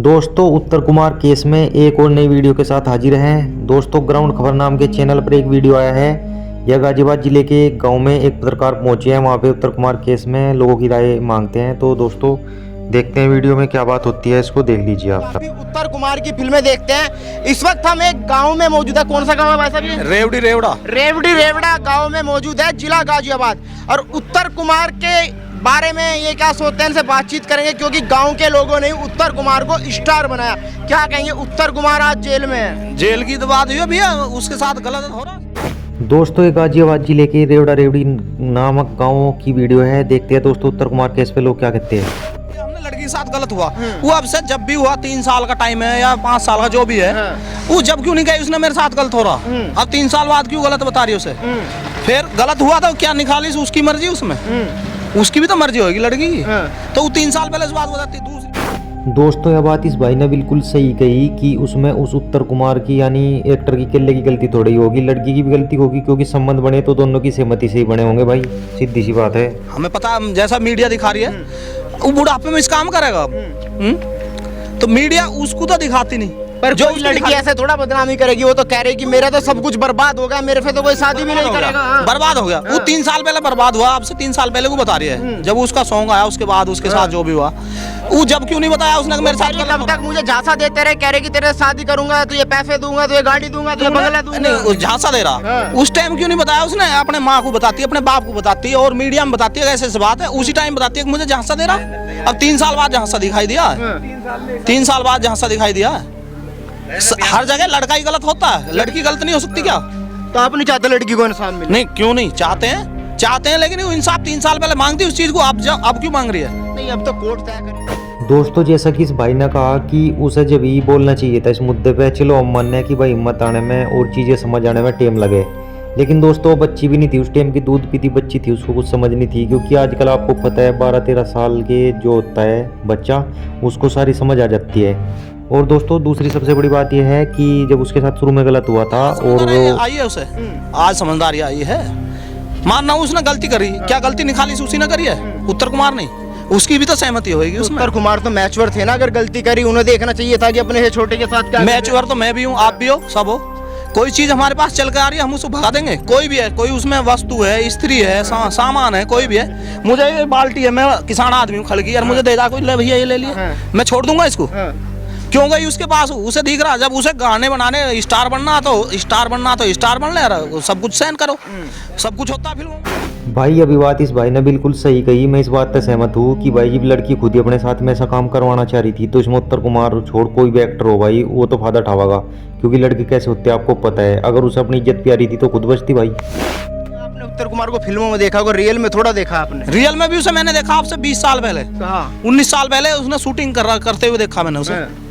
दोस्तों उत्तर कुमार केस में एक और नई वीडियो के साथ हाजिर हैं। दोस्तों ग्राउंड खबर नाम के चैनल पर एक वीडियो आया है। यह गाजियाबाद जिले के एक गांव में एक पत्रकार पहुंचे हैं, वहां पे उत्तर कुमार केस में लोगों की राय मांगते हैं। तो दोस्तों देखते हैं वीडियो में क्या बात होती है, इसको देख लीजिए आप। उत्तर कुमार की फिल्में देखते हैं। इस वक्त हम एक गांव में मौजूद है। कौन सा गांव है भाई साहब? रेवड़ी गांव में मौजूद है, जिला गाजियाबाद। और उत्तर कुमार के बारे में ये क्या सोचते हैं, इनसे बातचीत करेंगे, क्योंकि गांव के लोगों ने उत्तर कुमार को स्टार बनाया। क्या कहेंगे? उत्तर कुमार आज जेल में है। जेल की तो बात हुई भैया, उसके साथ गलत हो रहा। दोस्तों ये गाजियाबाद जिले के रेवड़ी नामक गांव की वीडियो है। देखते हैं दोस्तों उत्तर कुमार केस पे लोग क्या कहते हैं। हमने लड़की के साथ गलत हुआ, वो अब से जब भी हुआ 3 साल का टाइम है या 5 साल का जो भी है, वो जब क्यों नहीं कही उसने मेरे साथ गलत हो रहा, अब 3 साल बाद क्यों गलत बता रही उसे? फिर गलत हुआ तो क्या निकाली उसकी मर्जी, उसमें उसकी भी तो मर्जी होगी लड़की की। तो वो 3 साल पहले इस बात बताती। दूसरी दोस्तों यह बात इस भाई ने बिल्कुल सही कही कि उसमें उस उत्तर कुमार की यानी एक्टर की केले की गलती थोड़ी होगी, लड़की की भी गलती होगी, क्योंकि संबंध बने तो दोनों की सहमति से ही बने होंगे भाई, सीधी सी बात है। हमें पता जैसा मीडिया दिखा रही है, वो बुढ़ापे में इस काम करेगा। तो मीडिया उसको तो दिखाती नहीं, पर जो लड़की ऐसे थोड़ा बदनामी करेगी। वो तो कह रही कि मेरा तो सब कुछ बर्बाद हो गया, मेरे पे तो कोई शादी भी नहीं करेगा। बर्बाद हो गया। वो 3 साल पहले बर्बाद हुआ, अब से 3 साल पहले वो बता रही है। जब उसका सॉन्ग आया उसके बाद उसके साथ जो भी हुआ, वो जब क्यों नहीं बताया उसने मेरे साथ? तब तक मुझे झांसा देते रहे, कह रहे कि तेरे शादी करूंगा, तुझे पैसे दूंगा, तुझे गाड़ी दूंगा, तुझे बंगला दूंगा। नहीं, झांसा दे रहा। उस टाइम क्यों नहीं बताया उसने? अपने माँ को बताती है, अपने बाप को बताती है, और मीडिया में बताती है। ऐसे बात है, उसी टाइम बताती है कि मुझे झांसा दे रहा। अब 3 साल बाद झांसा दिखाई दिया, 3 साल बाद झांसा दिखाई दिया। हर जगह लड़का ही गलत होता है, लड़की गलत नहीं हो सकती क्या? तो आप नहीं चाहते लड़की को इंसाफ मिले? नहीं, क्यों नहीं चाहते हैं, लेकिन वो इंसाफ 3 साल पहले मांगती उस चीज को, अब क्यों मांग रही है? नहीं, अब तो कोर्ट तय करे। दोस्तों जैसा कि इस भाई ने कहा कि उसे जब ही बोलना चाहिए था इस मुद्दे पे, चलो हम मानने हैं कि भाई हिम्मत आने में और चीजें समझ आने में टाइम लगे, लेकिन दोस्तों बच्ची भी नहीं थी उस टाइम की, दूध पीती बच्ची थी, उसको कुछ समझ नहीं थी। क्योंकि आजकल आपको पता है 12-13 साल के जो होता है बच्चा, उसको सारी समझ आ जाती है। और दोस्तों दूसरी सबसे बड़ी बात यह है कि जब उसके साथ शुरू में गलत हुआ था और आई है उसे, आज समझदारी आई है। मानना उसने गलती करी, क्या गलती निकाली उसी ने करी है, उत्तर कुमार नहीं? उसकी भी तो सहमति होगी उसमें। उत्तर कुमार तो मैच्योर थे ना, अगर गलती करी उन्हें देखना चाहिए था कि अपने से छोटे के साथ क्या। मैच्योर तो मैं भी हूँ, आप भी हो, सब हो। कोई चीज हमारे पास चल के आ रही है, हम उसको भगा देंगे? कोई भी है, कोई उसमें वस्तु है, स्त्री है, सामान है, कोई भी है। मुझे ये बाल्टी है, मैं किसान आदमी हूँ, खड़की, और मुझे दे दा कोई, ले भैया ये ले लिया, मैं छोड़ दूंगा इसको? क्यों गई उसके पास? उसे दिख रहा, जब उसे गाने बनाने स्टार बनना तो स्टार बन ले, सब कुछ सहन करो, सब कुछ होता फिल्मों में। भाई अभी बात इस भाई ने बिल्कुल सही कही, मैं इस बात से सहमत हूँ कि भाई जब लड़की खुद ही अपने साथ में ऐसा काम करवाना चाह रही थी, तो इसमें उत्तर कुमार छोड़ कोई भी एक्टर हो भाई, वो तो फायदा उठावेगा। क्योंकि लड़की कैसे होती है आपको पता है, अगर उसे अपनी इज्जत प्यारी थी तो खुद बचती भाई। आपने उत्तर कुमार को फिल्मों में देखा होगा, रियल में थोड़ा देखा आपने? रियल में भी उसे मैंने देखा आपसे 20 साल पहले, 19 साल पहले उसने शूटिंग करते हुए देखा मैंने उसे।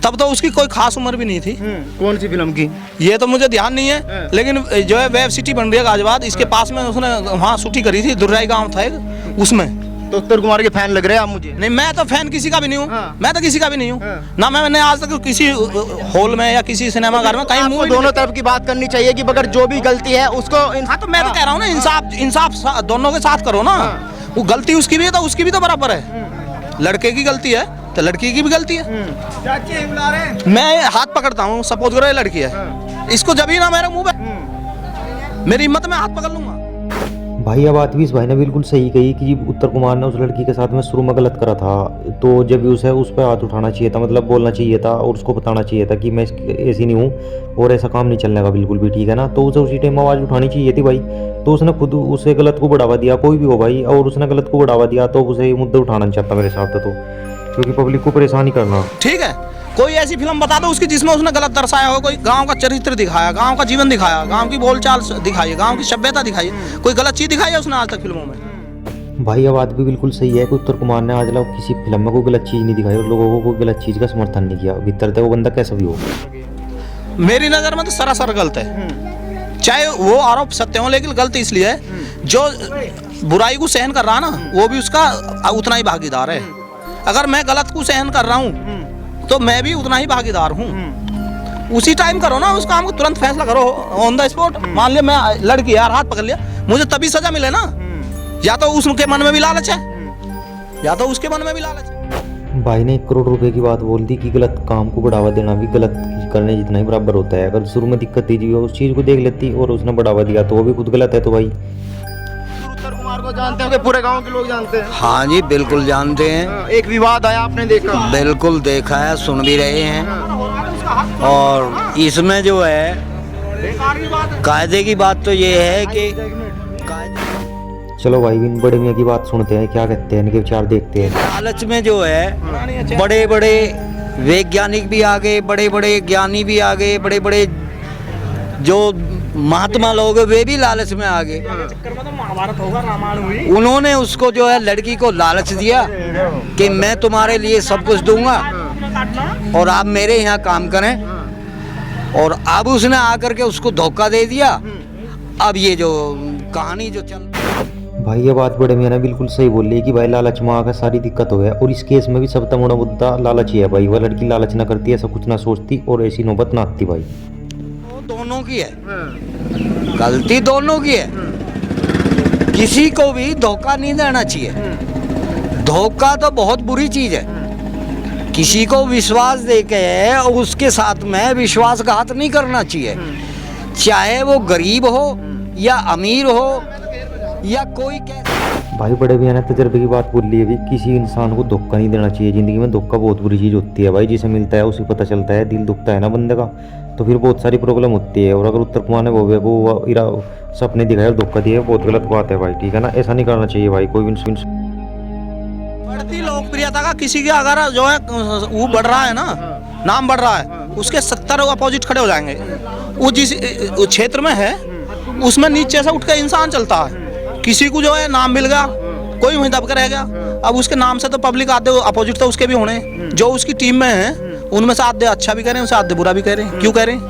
तब तो उसकी कोई खास उम्र भी नहीं थी। कौन सी फिल्म की? ये तो मुझे ध्यान नहीं है, लेकिन जो है वेब सिटी बन रही है गाजियाबाद, इसके पास में उसने वहाँ शूटिंग करी थी, दुर्राई गांव था एक, उसमें। तो उत्तर कुमार के फैन लग रहे हैं आप मुझे। नहीं, मैं तो फैन किसी का भी नहीं हूँ, मैं तो किसी का भी नहीं हूँ ना। मैंने आज तक किसी हॉल में या किसी सिनेमा घर में कहीं मुंह। दोनों तरफ की बात करनी चाहिए कि अगर जो भी गलती है उसको। हाँ, तो मैं तो कह रहा हूँ ना, इंसाफ दोनों के साथ करो ना। वो गलती उसकी भी है तो उसकी भी तो बराबर है। लड़के की गलती है तो लड़की की भी गलती है। मैं हाथ पकड़ता हूँ, सपोज करो ये लड़की है, इसको जब ही ना मेरे मुंह पे, मेरी हिम्मत में हाथ पकड़ लूंगा। भाई अब बात भी इस भाई ने बिल्कुल सही कही कि जब उत्तर कुमार ने उस लड़की के साथ में शुरू में गलत करा था, तो जब भी उसे उस पर हाथ उठाना चाहिए था, मतलब बोलना चाहिए था और उसको बताना चाहिए था कि मैं ऐसी नहीं हूँ और ऐसा काम नहीं चलने का बिल्कुल भी, ठीक है ना। तो उसे उसी टाइम आवाज़ उठानी चाहिए थी भाई। तो उसने खुद उसे गलत को बढ़ावा दिया, कोई भी हो भाई, और उसने गलत को बढ़ावा दिया, तो उसे ये मुद्दा उठाना नहीं चाहता मेरे हिसाब से, तो क्योंकि पब्लिक को परेशान ही करना। ठीक है, कोई ऐसी फिल्म बता दो उसकी जिसमें उसने गलत दर्शाया हो, कोई गांव का चरित्र दिखाया, गांव का जीवन दिखाया, गांव की बोलचाल दिखाई, गांव की सभ्यता दिखाई, कोई गलत चीज दिखाई है उसने आज तक फिल्मों में? भाई ये बात भी बिल्कुल सही है कि उत्तर कुमार ने आज तक किसी फिल्म में कोई गलत चीज नहीं दिखाई और लोगों को कोई गलत चीज का समर्थन नहीं किया। भीतर तक वो बंदा कैसा भी हो, मेरी नजर में तो सरासर गलत है। चाहे वो आरोप सत्य हो, लेकिन गलत इसलिए है जो बुराई को सहन कर रहा ना, वो भी उसका उतना ही भागीदार है। अगर मैं गलत को सहन कर रहा हूँ तो मैं भी उतना ही भागीदार हूँ। उसी टाइम करो ना उस काम को, तुरंत फैसला करो ऑन द स्पॉट। मान लिया मैं लड़की यार हाथ पकड़ लिया, मुझे तभी सजा मिले ना। या तो उसके मन में भी लालच है, या तो उसके मन में भी लालच है। भाई ने 1 करोड़ रुपए की बात बोल दी कि गलत काम को बढ़ावा देना भी गलत करने जितना ही बराबर होता है। अगर शुरू में दिक्कत थी जी उस चीज़ को देख लेती और उसने बढ़ावा दिया तो वो भी खुद गलत है। तो भाई उत्तर कुमार को जानते हो कि पूरे गांव के लोग जानते हैं? हाँ जी बिल्कुल जानते हैं। एक विवाद आया, आपने देखा? बिल्कुल देखा है, सुन भी रहे हैं। और इसमें जो है कायदे की बात तो ये है कि चलो भाई इन बड़े मियाँ की बात सुनते हैं, क्या कहते हैं, इनके विचार देखते हैं। लालच में जो है बड़े बड़े वैज्ञानिक भी आ गए, बड़े बड़े ज्ञानी भी आ गए, बड़े बड़े जो महात्मा लोग हैं वे भी लालच में आ गए। उन्होंने उसको जो है लड़की को लालच दिया कि मैं तुम्हारे लिए सब कुछ दूंगा और आप मेरे यहाँ काम करें, और अब उसने आकर के उसको धोखा दे दिया। अब ये जो कहानी जो चल भाई ये बात बड़े मियाँ ने बिल्कुल सही बोली है कि भाई लालच में आकर सारी दिक्कत हो है। और इस केस में भी सबसे बड़ा मुद्दा लालच ही है भाई। वह लड़की लालच ना करती, ऐसा कुछ ना सोचती और ऐसी नौबत ना आती भाई। वो दोनों की है, गलती दोनों की है। किसी को भी धोखा नहीं देना चाहिए। धोखा तो बहुत बुरी चीज है। किसी को विश्वास देके और उसके साथ में विश्वासघात नहीं करना चाहिए, चाहे वो गरीब हो या अमीर हो या कोई भाई बड़े भैया ने तजर्बे की बात बोली है भी, किसी इंसान को धोखा नहीं देना चाहिए। ज़िंदगी में धोखा बहुत बुरी चीज़ होती है भाई। जिसे मिलता है उसे पता चलता है, दिल दुखता है ना बंदे का, तो फिर बहुत सारी प्रॉब्लम होती है। और अगर उत्तर कुमार ने वो इरा सपने दिखाए और धोखा दिया, बहुत गलत बात है भाई, ठीक है ना। ऐसा नहीं करना चाहिए भाई कोई भी। बढ़ती लोकप्रियता का किसी का अगर जो है वो बढ़ रहा है ना, नाम बढ़ रहा है, उसके 70 अपोजिट खड़े हो जाएंगे। वो जिस क्षेत्र में है उसमें नीचे से उठ के इंसान चलता है। किसी को जो है नाम मिल गया, कोई वहीं दब के रह गया। अब उसके नाम से तो पब्लिक आधे अपोजिट तो उसके भी होने, जो उसकी टीम में है उनमें से आधे अच्छा भी कह रहे हैं, उनसे आधे बुरा भी कह रहे हैं। क्यों कह रहे हैं,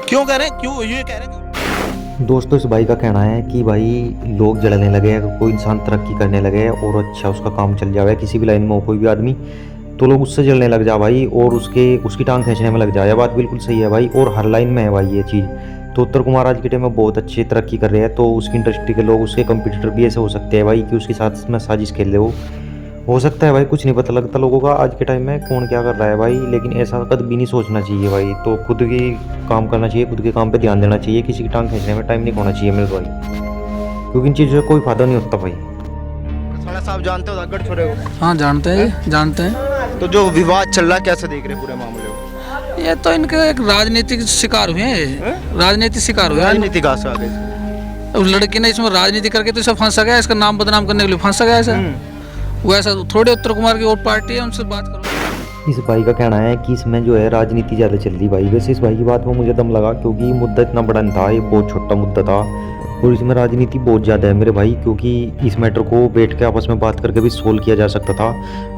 क्यों कह रहे हैं, क्यों ये कह रहे हैं। दोस्तों इस भाई का कहना है कि भाई लोग जलने लगे, अगर कोई इंसान तरक्की करने लगे और अच्छा उसका काम चल जाए किसी भी लाइन में हो कोई भी आदमी, तो लोग उससे जलने लग जा भाई और उसकी टांग खींचने में लग जाए। यह बात बिल्कुल सही है भाई, और हर लाइन में है भाई ये चीज़। तो उत्तर कुमार आज के टाइम में बहुत अच्छी तरक्की कर रहे हैं, तो उसकी इंडस्ट्री के लोग, उसके कंपटीटर भी ऐसे हो सकते हैं भाई कि उसके साथ में साजिश खेल ले। वो हो सकता है भाई, कुछ नहीं पता लगता लोगों का आज के टाइम में कौन क्या कर रहा है भाई। लेकिन ऐसा कभी भी नहीं सोचना चाहिए भाई। तो खुद की काम करना चाहिए, खुद के काम पे ध्यान देना चाहिए, किसी की टांग खींचने में टाइम नहीं खोना चाहिए मेरे भाई, क्योंकि इन चीज़ों से कोई फायदा नहीं होता भाई। साला साहब जानते हो धाकड़ छोरे को? हाँ जानते हैं, जानते हैं। तो जो विवाद चल रहा है कैसे देख रहे हैं पूरे मामले को? ये तो इनके एक राजनीतिक शिकार हुए हैं, राजनीतिक शिकार हुए हैं। राजनीति का असर आ गई। उस लड़की ने इसमें राजनीति करके तो इसे फंसा गया, इसका नाम बदनाम करने के लिए फंसा गया ऐसा। वैसा थोड़े उत्तर कुमार की वोट पार्टी है, उनसे बात करो। इस भाई का कहना है कि इसमें जो है राजनीति ज़्यादा चल रही भाई। वैसे इस भाई की बात में मुझे दम लगा, क्योंकि मुद्दा इतना बड़ा नहीं था, ये बहुत छोटा मुद्दा था और इसमें राजनीति बहुत ज़्यादा है मेरे भाई। क्योंकि इस मैटर को बैठ के आपस में बात करके भी सोल्व किया जा सकता था।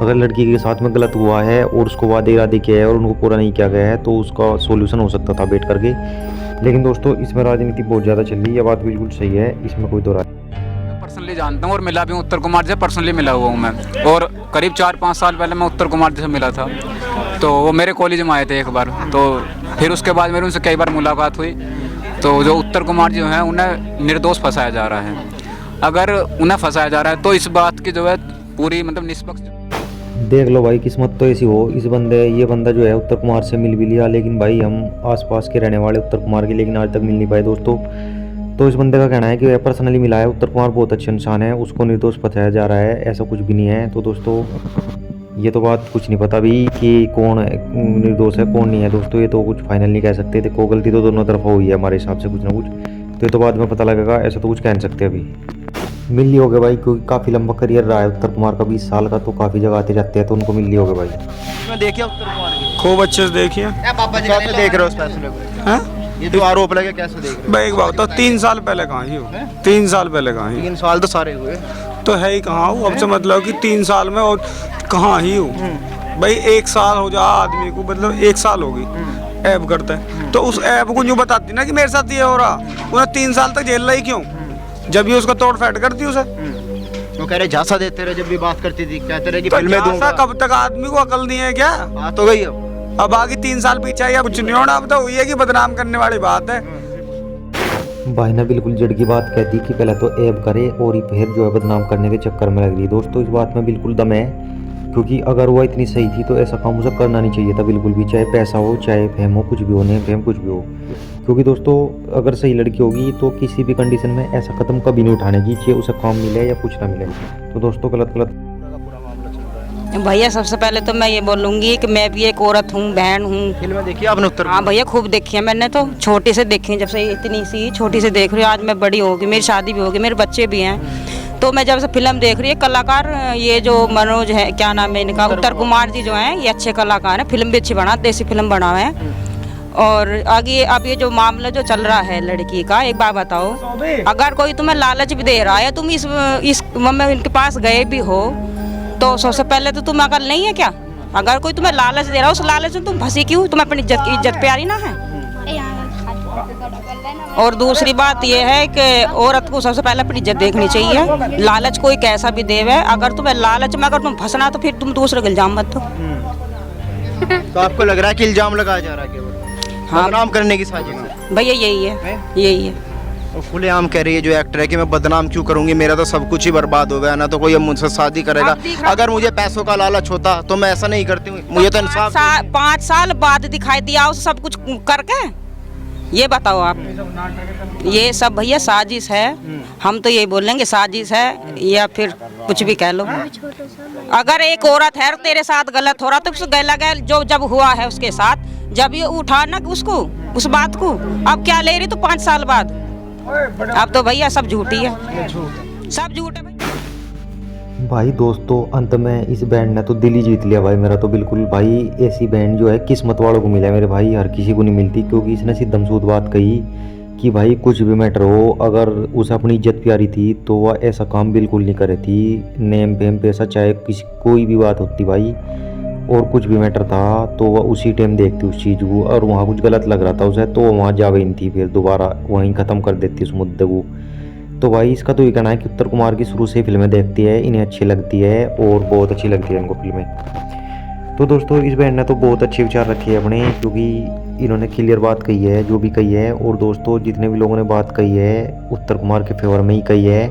अगर लड़की के साथ में गलत हुआ है और उसको वादे इरादे किया है और उनको पूरा नहीं किया गया है, तो उसका सोल्यूशन हो सकता था बैठ करके। लेकिन दोस्तों इसमें राजनीति बहुत ज़्यादा चल रही है, बात बिल्कुल सही है, इसमें कोई दो राय। पर्सनली जानता हूँ और मिला भी हूँ उत्तर कुमार से, पर्सनली मिला हुआ हूँ मैं। और करीब 4-5 साल पहले मैं उत्तर कुमार से मिला था, तो वो मेरे कॉलेज में आए थे एक बार। तो फिर उसके बाद मेरी उनसे कई बार मुलाकात हुई। तो जो उत्तर कुमार जो हैं उन्हें निर्दोष फंसाया जा रहा है। अगर उन्हें फंसाया जा रहा है तो इस बात की जो है पूरी मतलब निष्पक्ष देख लो भाई, किस्मत तो ऐसी हो। ये बंदा जो है उत्तर कुमार से मिल भी लिया, लेकिन भाई हम आसपास के रहने वाले उत्तर कुमार के, लेकिन आज तक मिल नहीं पाए दोस्तों। तो इस बंदे का कहना है कि वह पर्सनली मिला है, उत्तर कुमार बहुत अच्छे इंसान है, उसको निर्दोष फंसाया जा रहा है, ऐसा कुछ भी नहीं है। तो दोस्तों ये तो बात कुछ नहीं पता भी कि कौन निर्दोष है कौन नहीं है दोस्तों, ये तो कुछ फाइनल नहीं कह सकते। देखो गलती तो दोनों तरफा हुई है हमारे हिसाब से कुछ ना कुछ, तो ये तो बाद में पता लगेगा, ऐसा तो कुछ कह नहीं सकते अभी। मिल ली हो गए भाई, क्योंकि काफ़ी लंबा करियर रहा है उत्तर कुमार का, 20 साल का, तो काफ़ी जगह आते जाते हैं, तो उनको मिल ली हो गए भाई। मैं देखिए उत्तर कुमार की खूब अच्छे से देखिए। कैसे देख रहे हो इस फैसले को? हैं? ये जो आरोप लगे कैसे देख रहे हो? भाई एक बात तो 3 साल पहले कहाँ ही हो, 3 साल पहले कहाँ ही 3 साल तो सारे हुए। तो है ही कहाँ हूँ। अब से मतलब कि 3 साल में और कहाँ ही हूँ भाई। 1 साल हो जा आदमी को, मतलब 1 साल होगी ऐप करते हैं, तो उस ऐप को यूँ बताती ना कि मेरे साथ ये हो रहा, उन्हें 3 साल तक जेल रही क्यों? जब ये उसका तोड़ फेंट करती उसे, वो कह रहे झांसा देते रहे, जब भी बात करती थी कहते रहे कि तो फिल्में दूंगा। कब तक आदमी को अकल नहीं है क्या? बात हो गई अब आगे 3 साल पीछे या कुछ नहीं होना। अब तो हुई है कि बदनाम करने वाली बात है। भाई ने बिल्कुल जड़ की बात कह दी कि पहले तो ऐब करे और फिर जो है बदनाम करने के चक्कर में लग रही है। दोस्तों इस बात में बिल्कुल दम है, क्योंकि अगर वो इतनी सही थी तो ऐसा काम उसे करना नहीं चाहिए था बिल्कुल भी, चाहे पैसा हो चाहे फेम हो, कुछ भी हो, नेम फेम कुछ भी हो। क्योंकि दोस्तों अगर सही लड़की होगी तो किसी भी कंडीशन में ऐसा कदम कभी नहीं उठाने की, चाहे उसे काम मिले या कुछ ना मिले। तो दोस्तों गलत भैया सबसे पहले तो मैं ये बोलूँगी कि मैं भी एक औरत हूँ, बहन हूँ। फिल्में देखी आपने उत्तर हाँ भैया खूब देखी है मैंने, तो छोटी से देखी है, जब से इतनी सी छोटी से देख रही हूँ। आज मैं बड़ी होगी, मेरी शादी भी होगी, मेरे बच्चे भी हैं, तो मैं जब से फिल्म देख रही है। कलाकार ये जो मनोज है, क्या नाम है इनका, उत्तर कुमार जी जो हैं, ये अच्छे कलाकार हैं, फिल्म भी अच्छी बना, देसी फिल्म बना हुआ है। और आगे अब ये जो मामला जो चल रहा है लड़की का, एक बात बताओ, अगर कोई तुम्हें लालच भी दे रहा है, तुम इस इनके पास गए भी हो, तो सबसे पहले तो तुम अकल नहीं है क्या? अगर कोई तुम्हें लालच दे रहा है, उस लालच में तुम फंसी क्यों? तुम्हें अपनी इज्जत प्यारी ना है? और दूसरी बात ये है कि औरत को सबसे पहले अपनी इज्जत देखनी चाहिए। लालच कोई कैसा भी देवे, अगर तुम्हें लालच में अगर तुम फंसना तो फिर तुम दूसरे को इल्जाम मत दो। तो आपको लग रहा है कि इल्जाम लगाया जा रहा है केवल, हाँ। बदनाम करने की साजिश है भैया यही है, यही है। और खुलेआम कह रही है जो एक्टर है कि मैं बदनाम क्यों करूंगी, मेरा तो सब कुछ ही बर्बाद हो गया ना, तो कोई अब मुझसे शादी करेगा। अगर मुझे पैसों का लालच होता तो मैं ऐसा नहीं करती हूँ, मुझे तो इंसाफ 5 साल बाद दिखाई दिया उसे सब कुछ करके, ये बताओ आप। ये सब भैया साजिश है, हम तो यही बोलेंगे साजिश है, या फिर कुछ भी कह लो। अगर एक औरत है और तेरे साथ गलत हो रहा तो गैला गैल जो जब हुआ है उसके साथ, जब ये उठाना उसको उस बात को, अब क्या ले रही तो 5 साल बाद? अब तो भैया सब झूठी है, सब झूठ है भाई। दोस्तों अंत में इस बैंड ने तो दिल ही जीत लिया भाई मेरा तो बिल्कुल भाई। ऐसी बैंड जो है किस्मत वालों को मिला है मेरे भाई, हर किसी को नहीं मिलती। क्योंकि इसने सिद्धमसूद बात कही कि भाई कुछ भी मैटर हो, अगर उसे अपनी इज्जत प्यारी थी तो वह ऐसा काम बिल्कुल नहीं करे थी। नेम फेम पैसा चाहे किसी कोई भी बात होती भाई, और कुछ भी मैटर था तो वह उसी टाइम देखती उस चीज़ को, और वहाँ कुछ गलत लग रहा था उसे तो वहाँ जावे नहीं थी, फिर दोबारा वहीं ख़त्म कर देती उस मुद्दे को। तो भाई इसका तो ये कहना है कि उत्तर कुमार की शुरू से फिल्में देखती है, इन्हें अच्छी लगती है और बहुत अच्छी लगती है इनको फिल्में। तो दोस्तों इस बैंड ने तो बहुत अच्छे विचार रखे हैं अपने, क्योंकि इन्होंने क्लियर बात कही है जो भी कही है। और दोस्तों जितने भी लोगों ने बात कही है उत्तर कुमार के फेवर में ही कही है,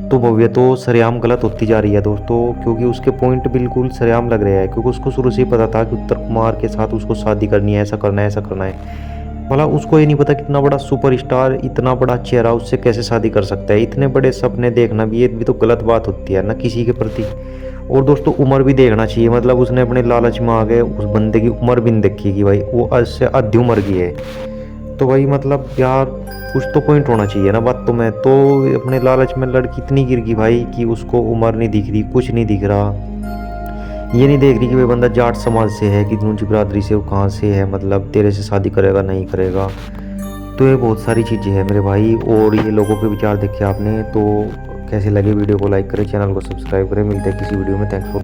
तो भव्य तो सरेआम गलत होती जा रही है दोस्तों। क्योंकि उसके पॉइंट बिल्कुल सरेआम लग रहे हैं, क्योंकि उसको शुरू से ही पता था कि उत्तर कुमार के साथ उसको शादी करनी है, ऐसा करना है, ऐसा करना है। भला उसको ये नहीं पता कितना बड़ा सुपरस्टार, इतना बड़ा चेहरा, उससे कैसे शादी कर सकता है। इतने बड़े सपने देखना भी ये भी तो गलत बात होती है ना किसी के प्रति। और दोस्तों उम्र भी देखना चाहिए, मतलब उसने अपने लालच में आ गए उस बंदे की उम्र भी नहीं देखी कि भाई वो आज से आधी उम्र की है। तो भाई मतलब यार कुछ तो पॉइंट होना चाहिए ना बातों में। तो अपने लालच में लड़की इतनी गिर गई भाई कि उसको उम्र नहीं दिख रही, कुछ नहीं दिख रहा, ये नहीं देख रही कि भाई बंदा जाट समाज से है कि दूसरी बिरादरी से, वो कहाँ से है, मतलब तेरे से शादी करेगा नहीं करेगा। तो ये बहुत सारी चीज़ें हैं मेरे भाई। और ये लोगों के विचार देखे आपने, तो कैसे लगे वीडियो को लाइक करें, चैनल को सब्सक्राइब करें। मिलते हैं किसी वीडियो में, थैंक्स फॉर